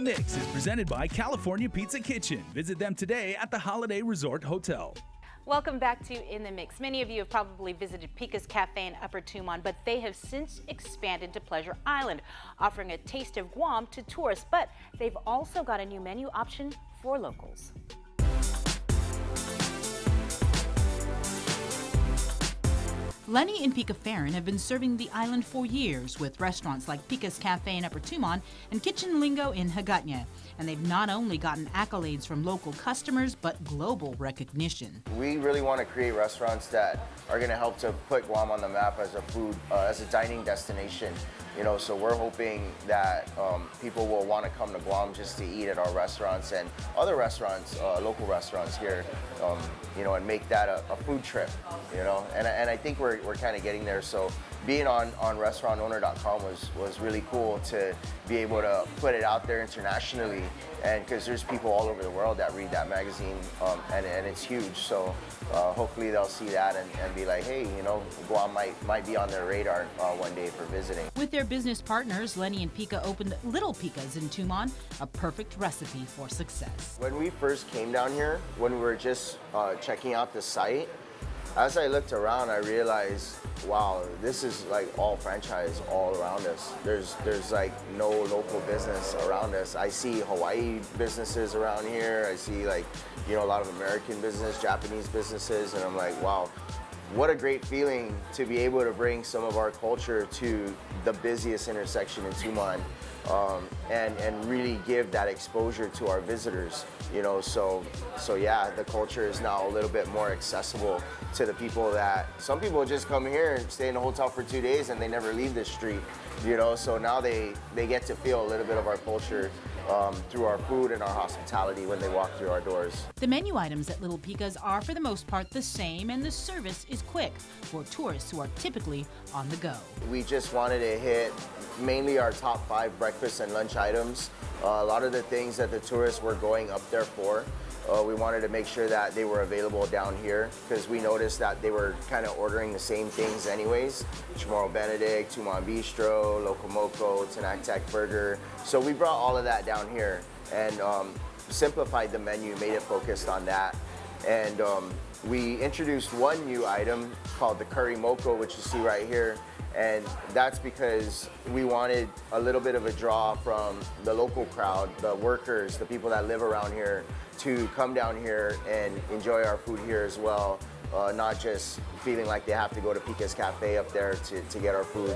Mix is presented by California Pizza Kitchen. Visit them today at the Holiday Resort Hotel. Welcome back to In the Mix. Many of you have probably visited Pikas Cafe in Upper Tumon, but they have since expanded to Pleasure Island, offering a taste of Guam to tourists. But they've also got a new menu option for locals. Lenny and Pika Fejeran have been serving the island for years with restaurants like Pikas Cafe in Upper Tumon and Kitchen Lingo in Hagatna. And they've not only gotten accolades from local customers, but global recognition. We really want to create restaurants that are going to help to put Guam on the map as a dining destination. You know, so we're hoping that people will want to come to Guam just to eat at our restaurants and other restaurants, local restaurants here, you know, and make that a food trip, you know. And I think we're kind of getting there. So being on restaurantowner.com was really cool to be able to put it out there internationally, and because there's people all over the world that read that magazine, and it's huge. So hopefully they'll see that and be like, hey, you know, Guam might be on their radar one day for visiting. With their business partners, Lenny and Pika opened Little Pikas in Tumon, a perfect recipe for success. When we first came down here, when we were just checking out the site, as I looked around, I realized, wow, this is like all franchise all around us. There's like no local business around us. I see Hawaii businesses around here. I see, like, you know, a lot of American business, Japanese businesses, and I'm like, wow, what a great feeling to be able to bring some of our culture to the busiest intersection in Tumon, and really give that exposure to our visitors. You know, so yeah, the culture is now a little bit more accessible to the people that, some people just come here and stay in a hotel for 2 days and they never leave this street, you know, so now they get to feel a little bit of our culture through our food and our hospitality when they walk through our doors. The menu items at Little Pikas are for the most part the same, and the service is quick for tourists who are typically on the go. We just wanted to hit mainly our top 5 breakfast and lunch items. A lot of the things that the tourists were going up there for, we wanted to make sure that they were available down here, because we noticed that they were kind of ordering the same things anyways. Chamorro Benedict, Tumon Bistro, Loco Moco, Tinactac Burger. So we brought all of that down here and simplified the menu, made it focused on that. And we introduced one new item called the Curry Moco, which you see right here. And that's because we wanted a little bit of a draw from the local crowd, the workers, the people that live around here, to come down here and enjoy our food here as well. Not just feeling like they have to go to Pikas Cafe up there to get our food.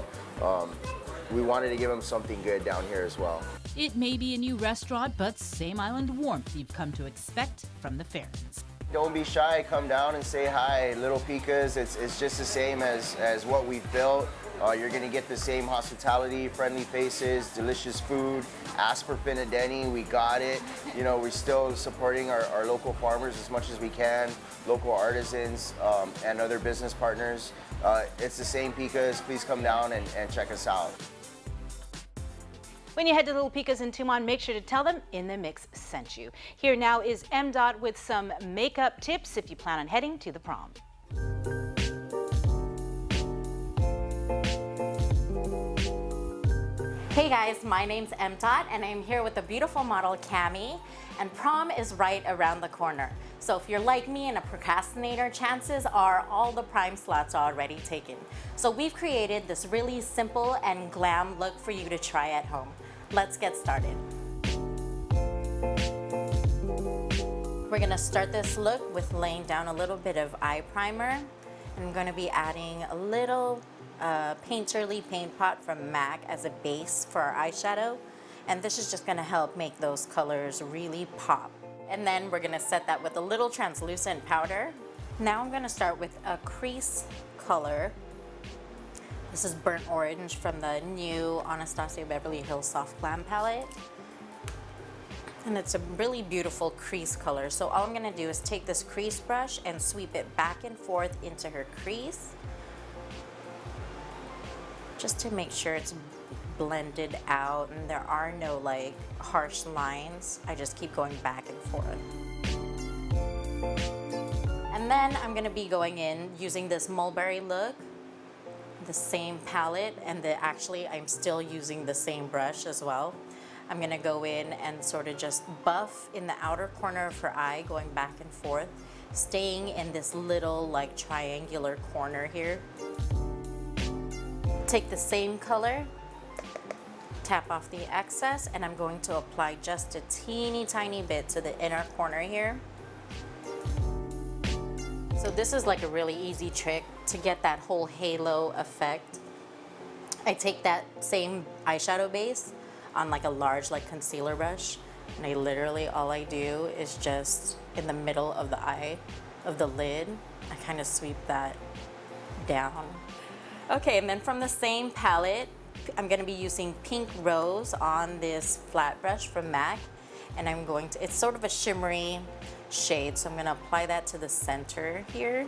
We wanted to give them something good down here as well. It may be a new restaurant, but same island warmth you've come to expect from the Fejerans. Don't be shy, come down and say hi. Little Pikas, it's just the same as what we've built. You're gonna get the same hospitality, friendly faces, delicious food. Ask for Pinadeni, we got it. You know, we're still supporting our local farmers as much as we can, local artisans, and other business partners. It's the same Pikas. Please come down and check us out. When you head to Little Pikas in Tumon, make sure to tell them In the Mix sent you. Here now is MDot with some makeup tips if you plan on heading to the prom. Hey guys, my name's MDot and I'm here with the beautiful model Cami, and prom is right around the corner. So if you're like me and a procrastinator, chances are all the prime slots are already taken. So we've created this really simple and glam look for you to try at home. Let's get started. We're gonna start this look with laying down a little bit of eye primer. I'm gonna be adding a little painterly paint pot from MAC as a base for our eyeshadow, and this is just going to help make those colors really pop. And then we're going to set that with a little translucent powder. Now I'm going to start with a crease color. This is burnt orange from the new Anastasia Beverly Hills Soft Glam palette, and it's a really beautiful crease color. So all I'm going to do is take this crease brush and sweep it back and forth into her crease, just to make sure it's blended out and there are no like harsh lines. I just keep going back and forth. And then I'm gonna be going in using this mulberry look, the same palette, and actually I'm still using the same brush as well. I'm gonna go in and sort of just buff in the outer corner of her eye, going back and forth, staying in this little like triangular corner here. Take the same color, tap off the excess, and I'm going to apply just a teeny tiny bit to the inner corner here. So this is like a really easy trick to get that whole halo effect. I take that same eyeshadow base on like a large like concealer brush, and I literally, all I do is just in the middle of the eye of the lid, I kind of sweep that down. Okay, and then from the same palette, I'm gonna be using Pink Rose on this flat brush from MAC, and I'm going to, it's sort of a shimmery shade, so I'm gonna apply that to the center here.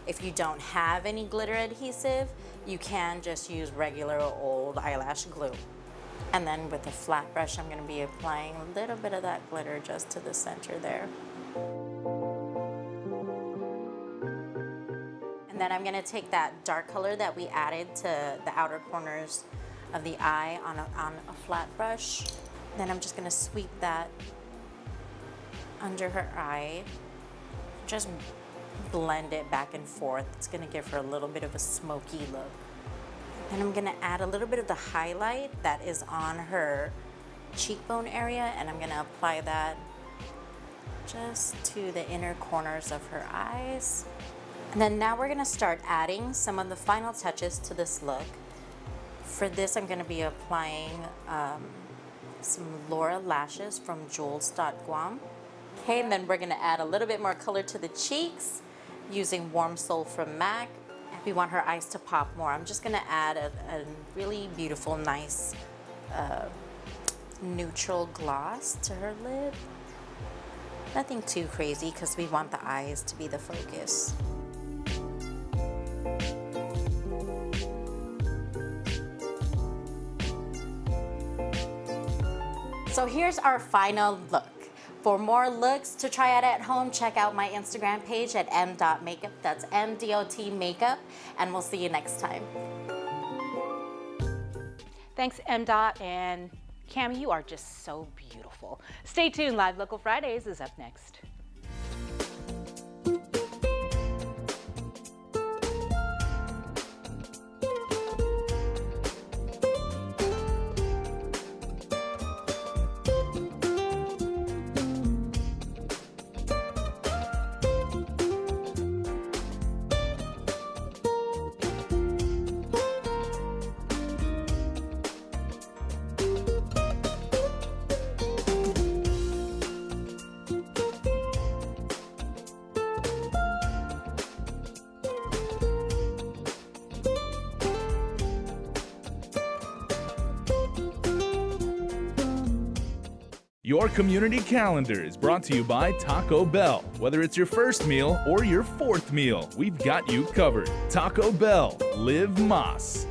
If you don't have any glitter adhesive, you can just use regular old eyelash glue. And then with a flat brush, I'm gonna be applying a little bit of that glitter just to the center there. And then I'm gonna take that dark color that we added to the outer corners of the eye on a flat brush. Then I'm just gonna sweep that under her eye, just blend it back and forth. It's gonna give her a little bit of a smoky look. And I'm gonna add a little bit of the highlight that is on her cheekbone area, and I'm gonna apply that just to the inner corners of her eyes. And then now we're gonna start adding some of the final touches to this look. For this, I'm gonna be applying some Laura lashes from Jules.Guam. Okay, and then we're gonna add a little bit more color to the cheeks using Warm Soul from MAC. We want her eyes to pop more. I'm just gonna add a really beautiful, nice neutral gloss to her lid. Nothing too crazy because we want the eyes to be the focus. So here's our final look. For more looks to try out at home, check out my Instagram page at MDot Makeup. That's MDOT Makeup, and we'll see you next time. Thanks, MDot, and Cami, you are just so beautiful. Stay tuned, Live Local Fridays is up next. Your community calendar is brought to you by Taco Bell. Whether it's your first meal or your fourth meal, we've got you covered. Taco Bell, live Más.